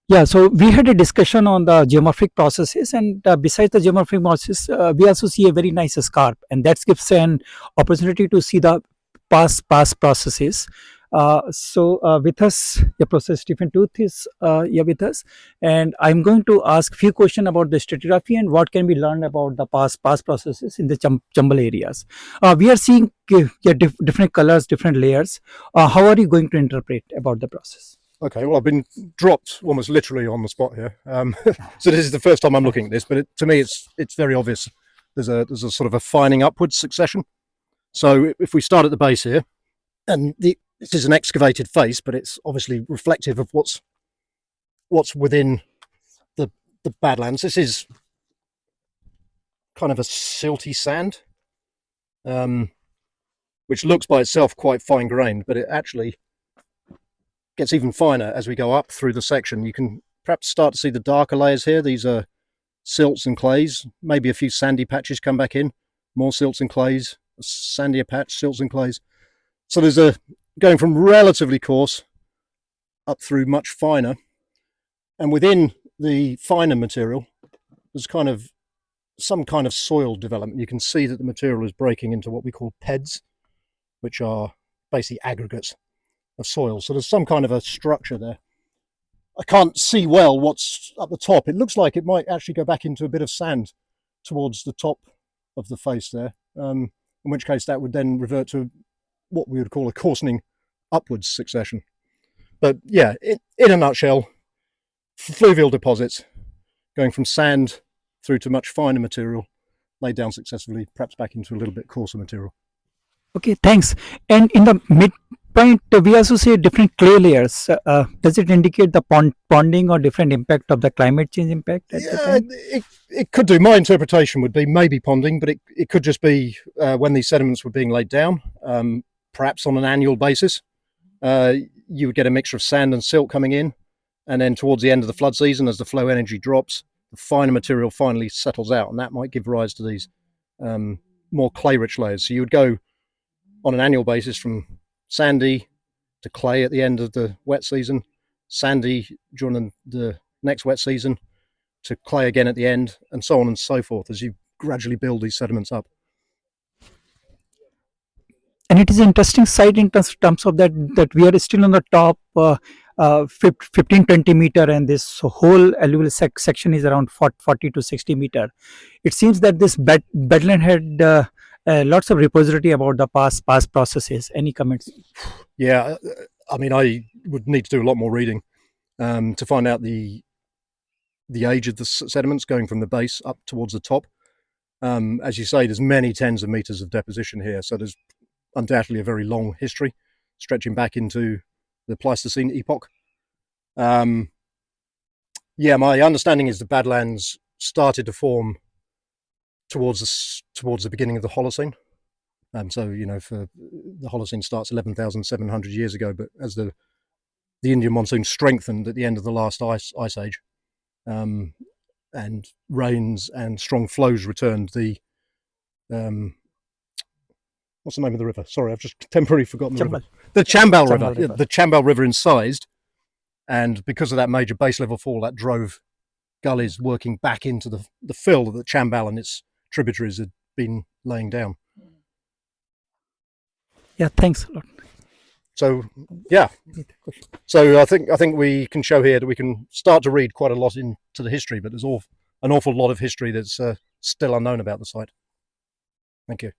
Yeah, so we had a discussion on the geomorphic processes, and besides the geomorphic process, we also see a very nice scarp, and that gives an opportunity to see the past processes. With us, the Professor Stephen Tooth is here with us, and I'm going to ask few questions about the stratigraphy and what can be learned about the past processes in the Chambal areas. We are seeing different colors, different layers. How are you going to interpret about the process? Okay, well, I've been dropped almost literally on the spot here. So this is the first time I'm looking at this, but to me, it's very obvious. There's a sort of a fining upwards succession. So if we start at the base here, and this is an excavated face, but it's obviously reflective of what's within the badlands. This is kind of a silty sand, which looks by itself quite fine grained, but it actually gets even finer as we go up through the section. You can perhaps start to see the darker layers here. These are silts and clays. Maybe a few sandy patches come back in. More silts and clays, a sandier patch, silts and clays. So there's going from relatively coarse up through much finer. And within the finer material, there's some kind of soil development. You can see that the material is breaking into what we call PEDs, which are basically aggregates of soil. So there's some kind of a structure there. I can't see well what's up the top. It looks like it might actually go back into a bit of sand towards the top of the face there, in which case that would then revert to what we would call a coarsening upwards succession. But yeah, in a nutshell, fluvial deposits going from sand through to much finer material, laid down successively, perhaps back into a little bit coarser material. Okay, thanks. And in the midpoint, we also see different clay layers. Does it indicate the ponding or different impact of the climate change impact at the time? It could do. My interpretation would be maybe ponding, but it could just be when these sediments were being laid down, perhaps on an annual basis. You would get a mixture of sand and silt coming in, and then towards the end of the flood season, as the flow energy drops, the finer material finally settles out, and that might give rise to these more clay-rich layers. So you would go on an annual basis from sandy to clay at the end of the wet season, sandy during the next wet season, to clay again at the end, and so on and so forth as you gradually build these sediments up. And it is an interesting site in terms of that we are still on the top 15-20 meter, and this whole alluvial section is around 40 to 60 meter. It seems that this bedland had lots of repository about the past processes. Any comments? Yeah, I mean, I would need to do a lot more reading to find out the age of the sediments going from the base up towards the top. As you say, there's many tens of meters of deposition here, so there's undoubtedly a very long history stretching back into the Pleistocene epoch. Yeah, my understanding is the badlands started to form towards the beginning of the Holocene. So, you know, for the Holocene starts 11,700 years ago, but as the Indian monsoon strengthened at the end of the last ice age, and rains and strong flows returned, what's the name of the river? Sorry, I've just temporarily forgotten the river. The Chambal River. Yeah, the Chambal River incised, and because of that major base level fall, that drove gullies working back into the fill that the Chambal and its tributaries had been laying down. Yeah, thanks a lot. So yeah, so I think we can show here that we can start to read quite a lot into the history, but there's an awful lot of history that's still unknown about the site. Thank you.